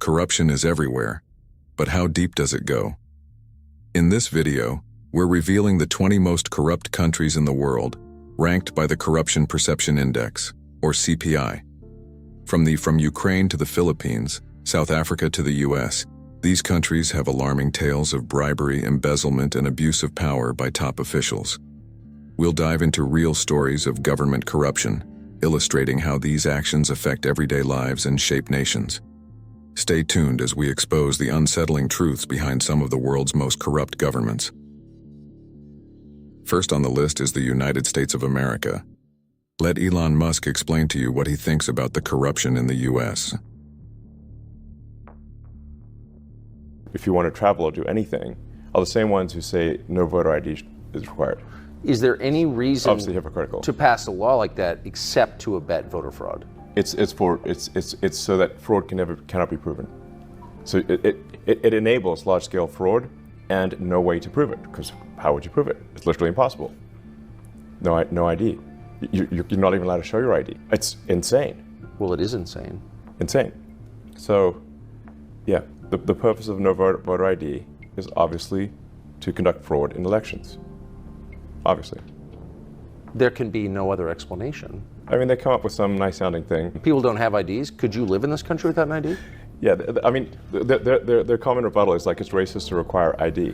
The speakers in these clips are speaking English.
Corruption is everywhere, but how deep does it go? In this video, we're revealing the 20 most corrupt countries in the world, ranked by the Corruption Perception Index, or CPI. From Ukraine to the Philippines, South Africa to the US, these countries have alarming tales of bribery, embezzlement, and abuse of power by top officials. We'll dive into real stories of government corruption, illustrating how these actions affect everyday lives and shape nations. Stay tuned as we expose the unsettling truths behind some of the world's most corrupt governments. First on the list is the United States of America. Let Elon Musk explain to you what he thinks about the corruption in the US. If you want to travel or do anything, are the same ones who say no voter ID is required. Is there any reason Obviously hypocritical. to pass a law like that except to abet voter fraud? It's so that fraud cannot be proven. So it enables large-scale fraud and no way to prove it, because how would you prove it? It's literally impossible. No ID. You're not even allowed to show your ID. It's insane. Well, it is insane. Insane. So, yeah, the purpose of no voter ID is obviously to conduct fraud in elections. Obviously. There can be no other explanation. I mean, they come up with some nice-sounding thing. People don't have IDs. Could you live in this country without an ID? Yeah, I mean, their common rebuttal is like it's racist to require ID,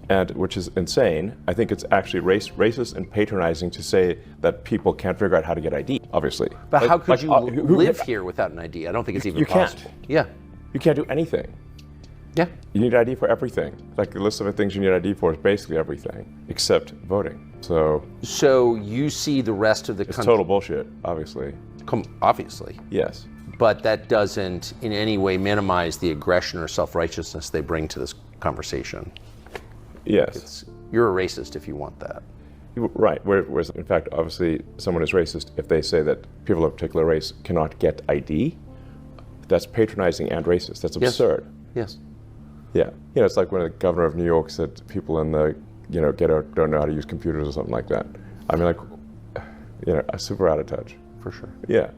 and which is insane. I think it's actually racist and patronizing to say that people can't figure out how to get ID, obviously. But how could you live here without an ID? I don't think it's even possible. You can't. Yeah. You can't do anything. Yeah. You need ID for everything. Like the list of the things you need ID for is basically everything, except voting. So you see the rest of the country. It's total bullshit, obviously. Obviously. Yes. But that doesn't in any way minimize the aggression or self-righteousness they bring to this conversation. Yes. You're a racist if you want that. Right. Whereas, in fact, obviously, someone is racist if they say that people of a particular race cannot get ID. That's patronizing and racist. That's absurd. Yes. Yeah. You know, it's like when the governor of New York said people in the, ghetto don't know how to use computers or something like that. I mean, super out of touch. For sure. Yeah.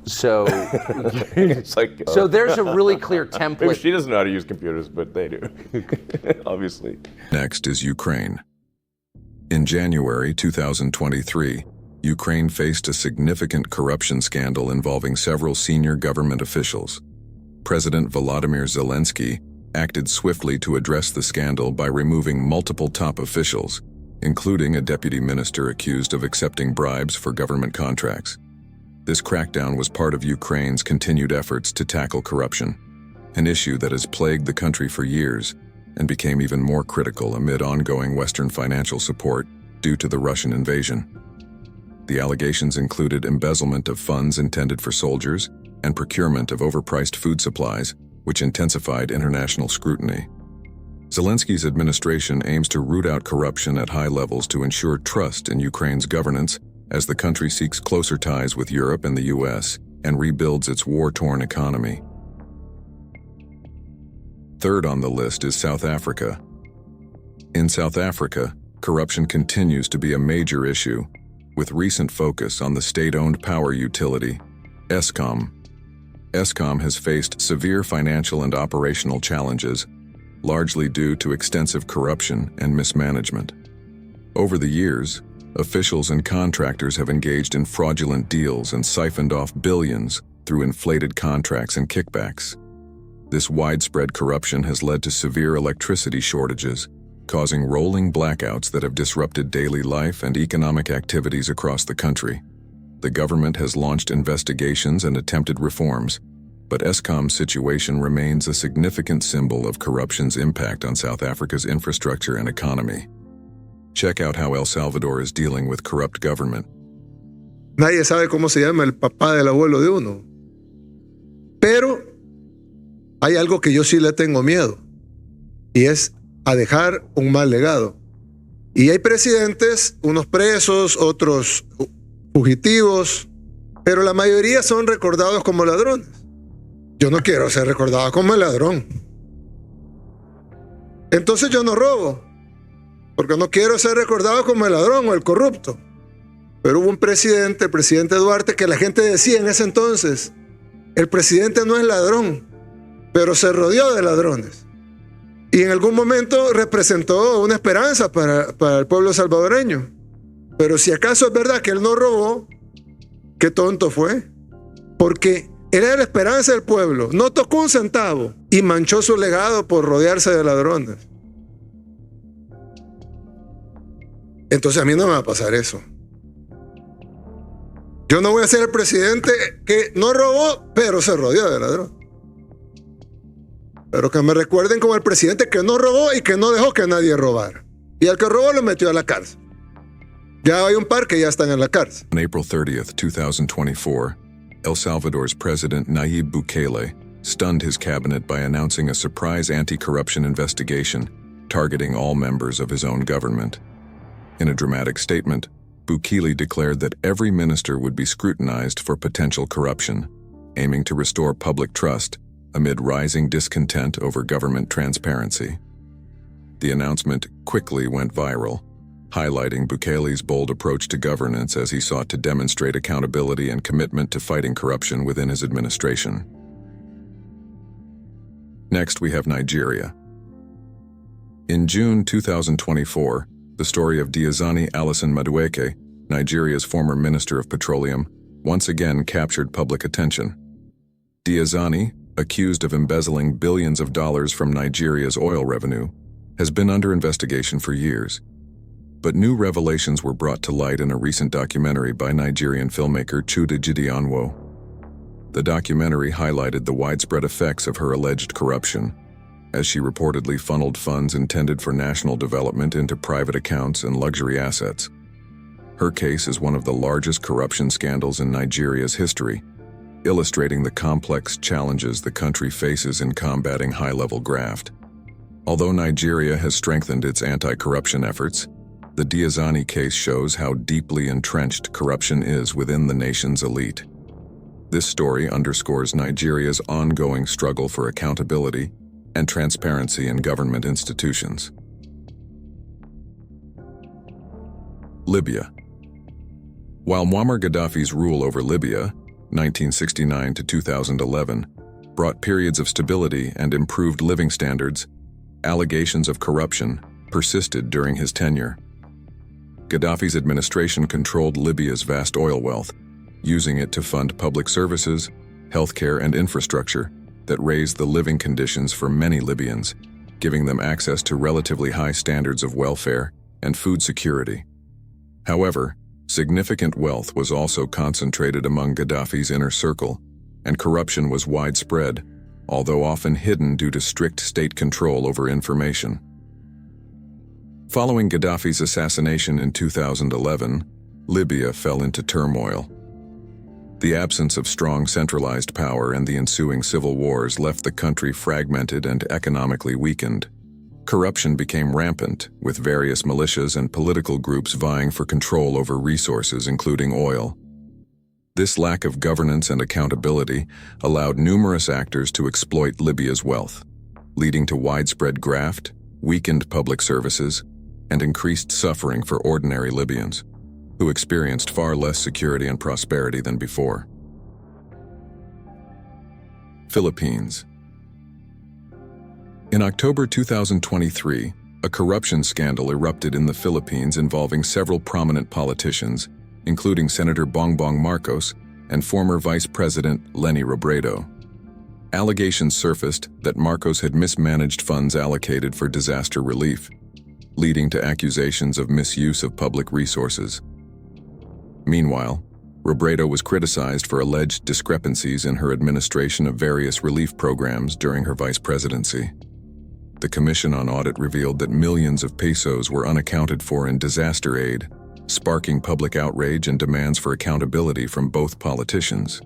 So, it's like, so there's a really clear template. Maybe she doesn't know how to use computers, but they do, obviously. Next is Ukraine. In January 2023, Ukraine faced a significant corruption scandal involving several senior government officials. President Volodymyr Zelensky acted swiftly to address the scandal by removing multiple top officials, including a deputy minister accused of accepting bribes for government contracts. This crackdown was part of Ukraine's continued efforts to tackle corruption, an issue that has plagued the country for years and became even more critical amid ongoing Western financial support due to the Russian invasion. The allegations included embezzlement of funds intended for soldiers and procurement of overpriced food supplies, which intensified international scrutiny. Zelensky's administration aims to root out corruption at high levels to ensure trust in Ukraine's governance as the country seeks closer ties with Europe and the US and rebuilds its war-torn economy. Third on the list is South Africa. In South Africa, corruption continues to be a major issue, with recent focus on the state-owned power utility, Eskom. Eskom has faced severe financial and operational challenges, largely due to extensive corruption and mismanagement. Over the years, officials and contractors have engaged in fraudulent deals and siphoned off billions through inflated contracts and kickbacks. This widespread corruption has led to severe electricity shortages, causing rolling blackouts that have disrupted daily life and economic activities across the country. The government has launched investigations and attempted reforms, but Eskom's situation remains a significant symbol of corruption's impact on South Africa's infrastructure and economy. Check out how El Salvador is dealing with corrupt government. Nadie sabe cómo se llama el papá del abuelo de uno. Pero hay algo que yo sí le tengo miedo, y es a dejar un mal legado. Y hay presidentes, unos presos, otros fugitivos, pero la mayoría son recordados como ladrones. Yo no quiero ser recordado como el ladrón. Entonces yo no robo, porque no quiero ser recordado como el ladrón o el corrupto. Pero hubo un presidente, el presidente Duarte, que la gente decía en ese entonces, El presidente no es ladrón, pero se rodeó de ladrones. Y en algún momento representó una esperanza para el pueblo salvadoreño. Pero si acaso es verdad que él no robó, qué tonto fue. Porque era la esperanza del pueblo. No tocó un centavo y manchó su legado por rodearse de ladrones. Entonces a mí no me va a pasar eso. Yo no voy a ser el presidente que no robó, pero se rodeó de ladrones. Pero que me recuerden como el presidente que no robó y que no dejó que nadie robara. Y al que robó lo metió a la cárcel. Ya hay un par que ya están en la cárcel. On April 30th, 2024, El Salvador's President Nayib Bukele stunned his cabinet by announcing a surprise anti-corruption investigation targeting all members of his own government. In a dramatic statement, Bukele declared that every minister would be scrutinized for potential corruption, aiming to restore public trust amid rising discontent over government transparency. The announcement quickly went viral, highlighting Bukele's bold approach to governance as he sought to demonstrate accountability and commitment to fighting corruption within his administration. Next, we have Nigeria. In June 2024, the story of Diazani Alison Madueke, Nigeria's former Minister of Petroleum, once again captured public attention. Diazani, accused of embezzling billions of dollars from Nigeria's oil revenue, has been under investigation for years. But new revelations were brought to light in a recent documentary by Nigerian filmmaker Chuda Gideonwo. The documentary highlighted the widespread effects of her alleged corruption, as she reportedly funneled funds intended for national development into private accounts and luxury assets. Her case is one of the largest corruption scandals in Nigeria's history, illustrating the complex challenges the country faces in combating high-level graft. Although Nigeria has strengthened its anti-corruption efforts, the Diazani case shows how deeply entrenched corruption is within the nation's elite. This story underscores Nigeria's ongoing struggle for accountability and transparency in government institutions. Libya. While Muammar Gaddafi's rule over Libya, 1969 to 2011, brought periods of stability and improved living standards, allegations of corruption persisted during his tenure. Gaddafi's administration controlled Libya's vast oil wealth, using it to fund public services, healthcare, and infrastructure that raised the living conditions for many Libyans, giving them access to relatively high standards of welfare and food security. However, significant wealth was also concentrated among Gaddafi's inner circle, and corruption was widespread, although often hidden due to strict state control over information. Following Gaddafi's assassination in 2011, Libya fell into turmoil. The absence of strong centralized power and the ensuing civil wars left the country fragmented and economically weakened. Corruption became rampant, with various militias and political groups vying for control over resources, including oil. This lack of governance and accountability allowed numerous actors to exploit Libya's wealth, leading to widespread graft, weakened public services, and increased suffering for ordinary Libyans, who experienced far less security and prosperity than before. Philippines. In October 2023, a corruption scandal erupted in the Philippines involving several prominent politicians, including Senator Bongbong Marcos and former Vice President Leni Robredo. Allegations surfaced that Marcos had mismanaged funds allocated for disaster relief, leading to accusations of misuse of public resources. Meanwhile, Robredo was criticized for alleged discrepancies in her administration of various relief programs during her vice presidency. The Commission on Audit revealed that millions of pesos were unaccounted for in disaster aid, sparking public outrage and demands for accountability from both politicians.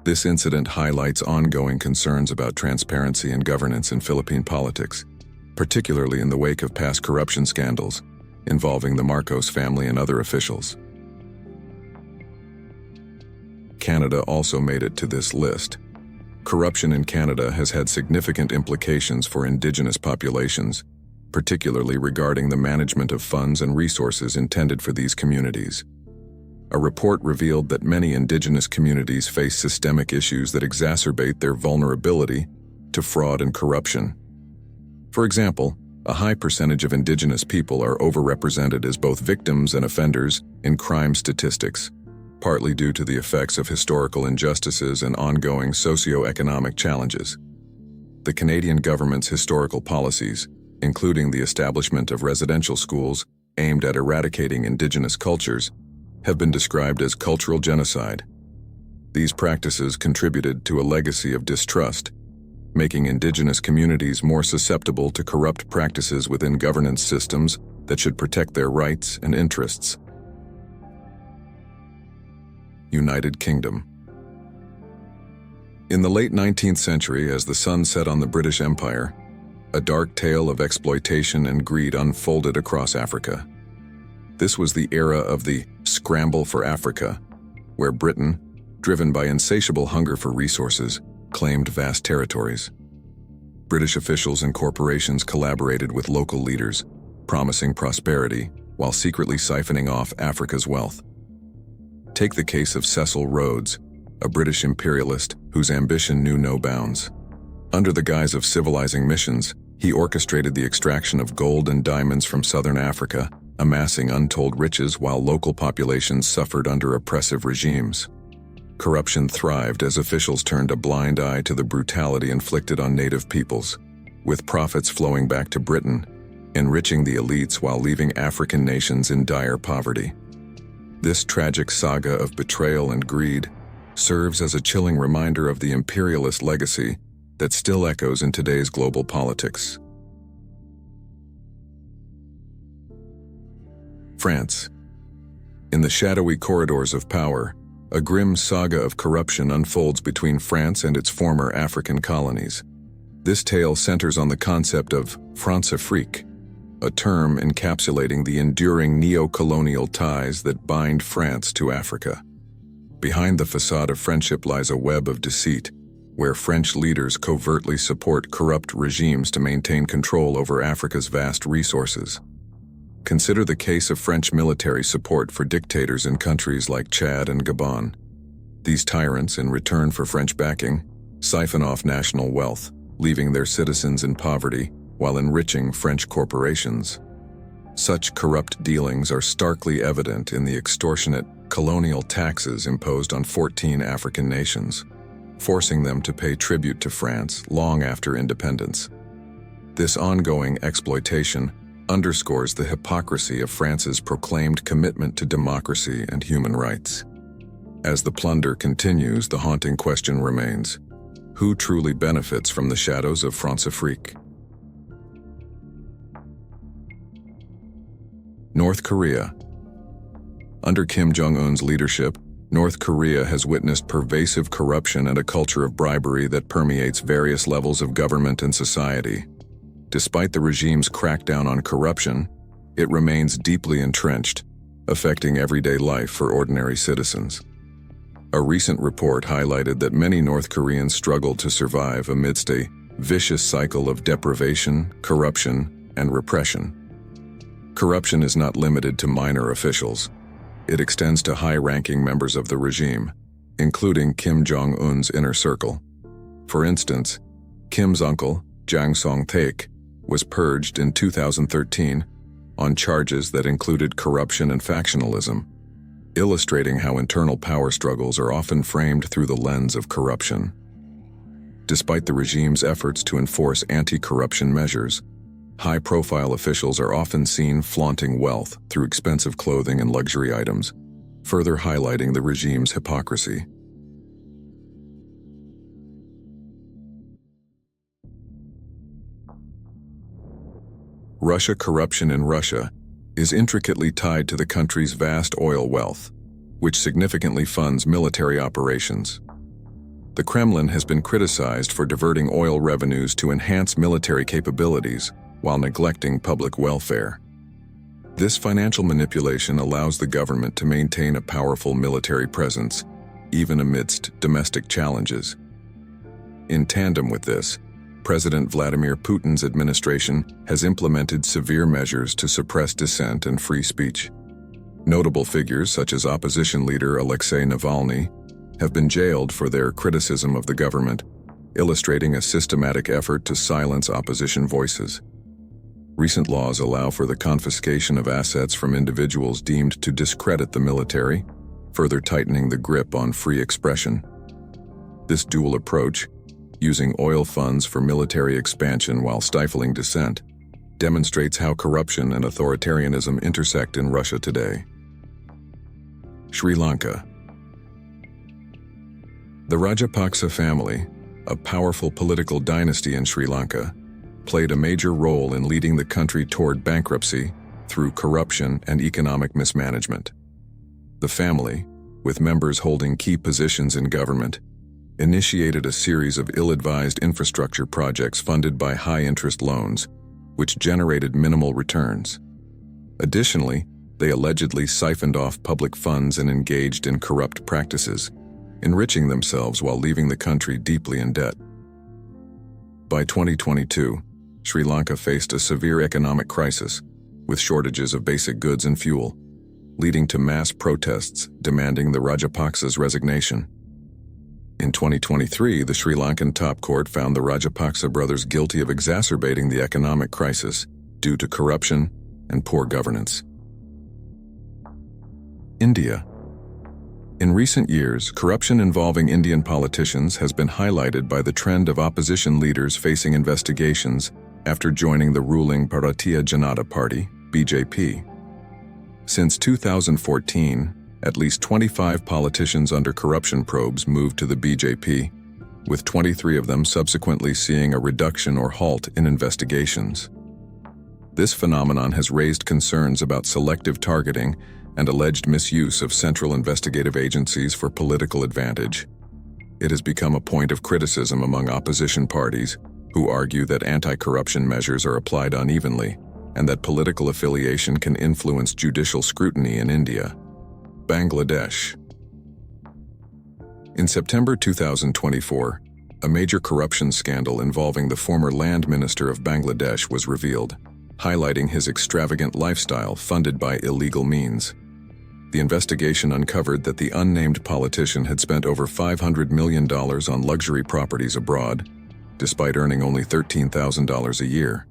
This incident highlights ongoing concerns about transparency and governance in Philippine politics, particularly in the wake of past corruption scandals involving the Marcos family and other officials. Canada also made it to this list. Corruption in Canada has had significant implications for Indigenous populations, particularly regarding the management of funds and resources intended for these communities. a report revealed that many indigenous communities face systemic issues that exacerbate their vulnerability to fraud and corruption. For example, a high percentage of indigenous people are overrepresented as both victims and offenders in crime statistics, partly due to the effects of historical injustices and ongoing socio-economic challenges. The Canadian government's historical policies, including the establishment of residential schools aimed at eradicating indigenous cultures, have been described as cultural genocide. These practices contributed to a legacy of distrust, making indigenous communities more susceptible to corrupt practices within governance systems that should protect their rights and interests. United Kingdom. In the late 19th century, as the sun set on the British Empire, a dark tale of exploitation and greed unfolded across Africa. This was the era of the scramble for Africa, where Britain, driven by insatiable hunger for resources, claimed vast territories. British officials and corporations collaborated with local leaders, promising prosperity while secretly siphoning off Africa's wealth. Take the case of Cecil Rhodes, a British imperialist whose ambition knew no bounds. Under the guise of civilizing missions, he orchestrated the extraction of gold and diamonds from southern Africa, amassing untold riches while local populations suffered under oppressive regimes. Corruption thrived as officials turned a blind eye to the brutality inflicted on native peoples, with profits flowing back to Britain, enriching the elites while leaving African nations in dire poverty. This tragic saga of betrayal and greed serves as a chilling reminder of the imperialist legacy that still echoes in today's global politics. France. In the shadowy corridors of power, a grim saga of corruption unfolds between France and its former African colonies. This tale centers on the concept of France-Afrique, a term encapsulating the enduring neo-colonial ties that bind France to Africa. Behind the facade of friendship lies a web of deceit, where French leaders covertly support corrupt regimes to maintain control over Africa's vast resources. Consider the case of French military support for dictators in countries like Chad and Gabon. These tyrants, in return for French backing, siphon off national wealth, leaving their citizens in poverty while enriching French corporations. Such corrupt dealings are starkly evident in the extortionate colonial taxes imposed on 14 African nations, forcing them to pay tribute to France long after independence. This ongoing exploitation underscores the hypocrisy of France's proclaimed commitment to democracy and human rights. As the plunder continues, the haunting question remains: who truly benefits from the shadows of France-Afrique? North Korea. Under Kim Jong-un's leadership, North Korea has witnessed pervasive corruption and a culture of bribery that permeates various levels of government and society. Despite the regime's crackdown on corruption, it remains deeply entrenched, affecting everyday life for ordinary citizens. A recent report highlighted that many North Koreans struggle to survive amidst a vicious cycle of deprivation, corruption, and repression. Corruption is not limited to minor officials. It extends to high-ranking members of the regime, including Kim Jong-un's inner circle. For instance, Kim's uncle, Jang Song-taek, was purged in 2013 on charges that included corruption and factionalism, illustrating how internal power struggles are often framed through the lens of corruption. Despite the regime's efforts to enforce anti-corruption measures, high-profile officials are often seen flaunting wealth through expensive clothing and luxury items, further highlighting the regime's hypocrisy. Russia. Corruption in Russia is intricately tied to the country's vast oil wealth, which significantly funds military operations. The Kremlin has been criticized for diverting oil revenues to enhance military capabilities while neglecting public welfare. This financial manipulation allows the government to maintain a powerful military presence, even amidst domestic challenges. In tandem with this, President Vladimir Putin's administration has implemented severe measures to suppress dissent and free speech. Notable figures such as opposition leader Alexei Navalny have been jailed for their criticism of the government, illustrating a systematic effort to silence opposition voices. Recent laws allow for the confiscation of assets from individuals deemed to discredit the military, further tightening the grip on free expression. This dual approach, using oil funds for military expansion while stifling dissent, demonstrates how corruption and authoritarianism intersect in Russia today. Sri Lanka. The Rajapaksa family, a powerful political dynasty in Sri Lanka, played a major role in leading the country toward bankruptcy through corruption and economic mismanagement. The family, with members holding key positions in government, initiated a series of ill-advised infrastructure projects funded by high-interest loans, which generated minimal returns. Additionally, they allegedly siphoned off public funds and engaged in corrupt practices, enriching themselves while leaving the country deeply in debt. By 2022, Sri Lanka faced a severe economic crisis, with shortages of basic goods and fuel, leading to mass protests demanding the Rajapaksa's resignation. In 2023, the Sri Lankan top court found the Rajapaksa brothers guilty of exacerbating the economic crisis due to corruption and poor governance. India. In recent years, corruption involving Indian politicians has been highlighted by the trend of opposition leaders facing investigations after joining the ruling Bharatiya Janata Party, BJP. Since 2014, at least 25 politicians under corruption probes moved to the BJP, with 23 of them subsequently seeing a reduction or halt in investigations. This phenomenon has raised concerns about selective targeting and alleged misuse of central investigative agencies for political advantage. It has become a point of criticism among opposition parties, who argue that anti-corruption measures are applied unevenly and that political affiliation can influence judicial scrutiny in India. Bangladesh. In September 2024, a major corruption scandal involving the former land minister of Bangladesh was revealed, highlighting his extravagant lifestyle funded by illegal means. The investigation uncovered that the unnamed politician had spent over $500 million on luxury properties abroad, despite earning only $13,000 a year.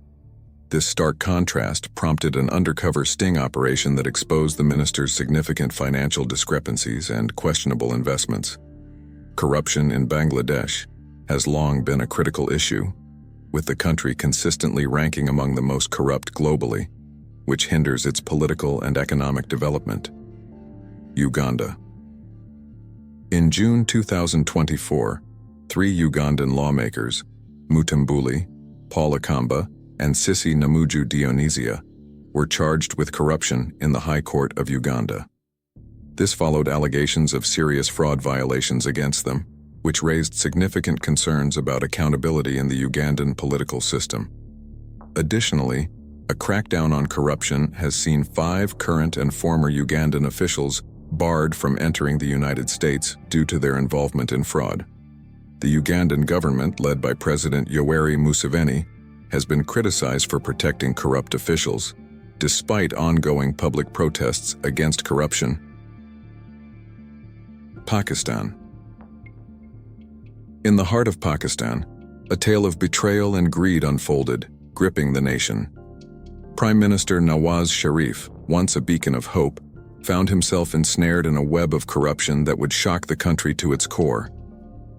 This stark contrast prompted an undercover sting operation that exposed the minister's significant financial discrepancies and questionable investments. Corruption in Bangladesh has long been a critical issue, with the country consistently ranking among the most corrupt globally, which hinders its political and economic development. Uganda. In June 2024, 3 Ugandan lawmakers, Mutambuli, Paul Akamba, and Sisi Namuju Dionisia, were charged with corruption in the High Court of Uganda. This followed allegations of serious fraud violations against them, which raised significant concerns about accountability in the Ugandan political system. Additionally, a crackdown on corruption has seen 5 current and former Ugandan officials barred from entering the United States due to their involvement in fraud. The Ugandan government, led by President Yoweri Museveni, has been criticized for protecting corrupt officials, despite ongoing public protests against corruption. Pakistan. In the heart of Pakistan, a tale of betrayal and greed unfolded, gripping the nation. Prime Minister Nawaz Sharif, once a beacon of hope, found himself ensnared in a web of corruption that would shock the country to its core.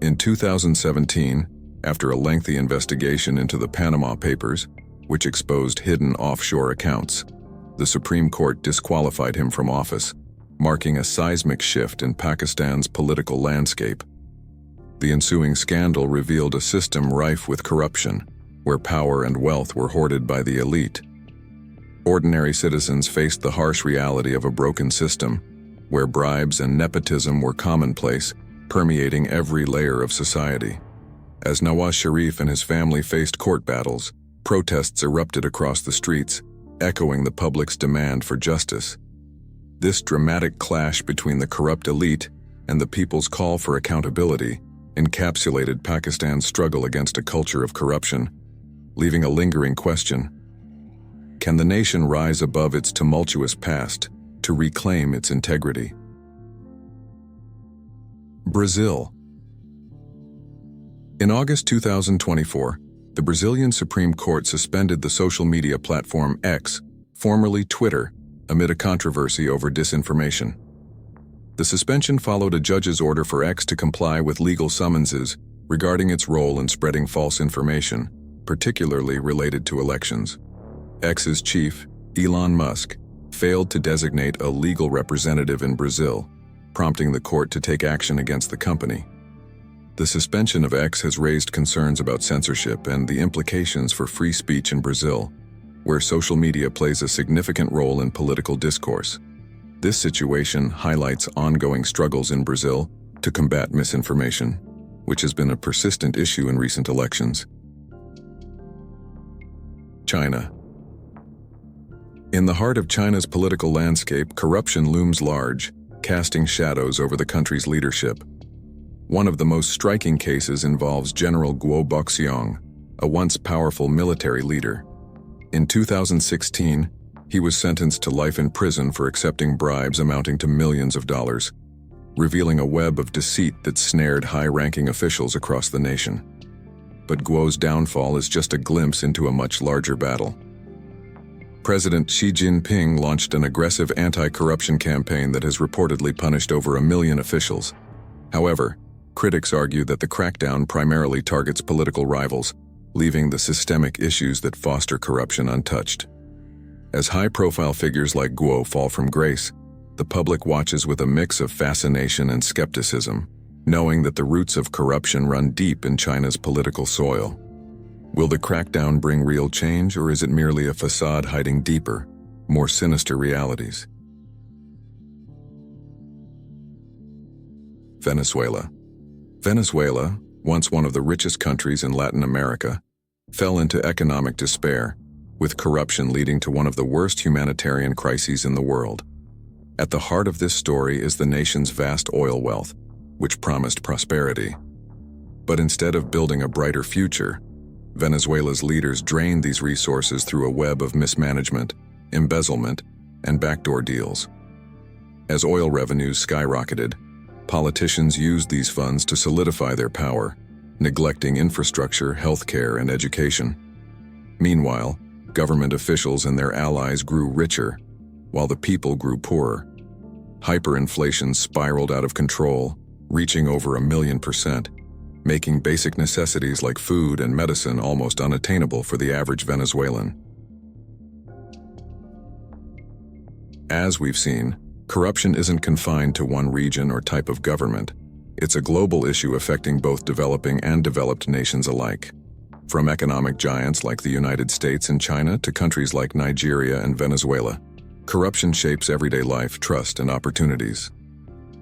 In 2017, after a lengthy investigation into the Panama Papers, which exposed hidden offshore accounts, the Supreme Court disqualified him from office, marking a seismic shift in Pakistan's political landscape. The ensuing scandal revealed a system rife with corruption, where power and wealth were hoarded by the elite. Ordinary citizens faced the harsh reality of a broken system, where bribes and nepotism were commonplace, permeating every layer of society. As Nawaz Sharif and his family faced court battles, protests erupted across the streets, echoing the public's demand for justice. This dramatic clash between the corrupt elite and the people's call for accountability encapsulated Pakistan's struggle against a culture of corruption, leaving a lingering question. Can the nation rise above its tumultuous past to reclaim its integrity. Brazil. In August 2024, the Brazilian Supreme Court suspended the social media platform X, formerly Twitter, amid a controversy over disinformation. The suspension followed a judge's order for X to comply with legal summonses regarding its role in spreading false information, particularly related to elections. X's chief, Elon Musk, failed to designate a legal representative in Brazil, prompting the court to take action against the company. The suspension of X has raised concerns about censorship and the implications for free speech in Brazil, where social media plays a significant role in political discourse. This situation highlights ongoing struggles in Brazil to combat misinformation, which has been a persistent issue in recent elections. China. In the heart of China's political landscape, corruption looms large, casting shadows over the country's leadership. One of the most striking cases involves General Guo Boxiong, a once powerful military leader. In 2016, he was sentenced to life in prison for accepting bribes amounting to millions of dollars, revealing a web of deceit that snared high-ranking officials across the nation. But Guo's downfall is just a glimpse into a much larger battle. President Xi Jinping launched an aggressive anti-corruption campaign that has reportedly punished over 1 million officials. However, critics argue that the crackdown primarily targets political rivals, leaving the systemic issues that foster corruption untouched. As high-profile figures like Guo fall from grace, the public watches with a mix of fascination and skepticism, knowing that the roots of corruption run deep in China's political soil. Will the crackdown bring real change, or is it merely a facade hiding deeper, more sinister realities? Venezuela. Venezuela, once one of the richest countries in Latin America, fell into economic despair, with corruption leading to one of the worst humanitarian crises in the world. At the heart of this story is the nation's vast oil wealth, which promised prosperity. But instead of building a brighter future, Venezuela's leaders drained these resources through a web of mismanagement, embezzlement, and backdoor deals. As oil revenues skyrocketed, politicians used these funds to solidify their power, neglecting infrastructure, healthcare, and education. Meanwhile, government officials and their allies grew richer, while the people grew poorer. Hyperinflation spiraled out of control, reaching over 1,000,000%, making basic necessities like food and medicine almost unattainable for the average Venezuelan. As we've seen, corruption isn't confined to one region or type of government. It's a global issue affecting both developing and developed nations alike. From economic giants like the United States and China to countries like Nigeria and Venezuela, corruption shapes everyday life, trust, and opportunities.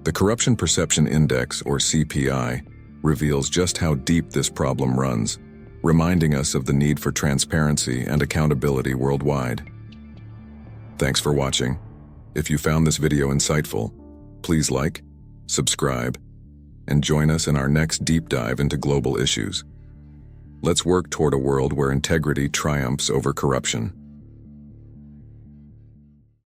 The Corruption Perception Index, or CPI, reveals just how deep this problem runs, reminding us of the need for transparency and accountability worldwide. Thanks for watching. If you found this video insightful, please like, subscribe, and join us in our next deep dive into global issues. Let's work toward a world where integrity triumphs over corruption.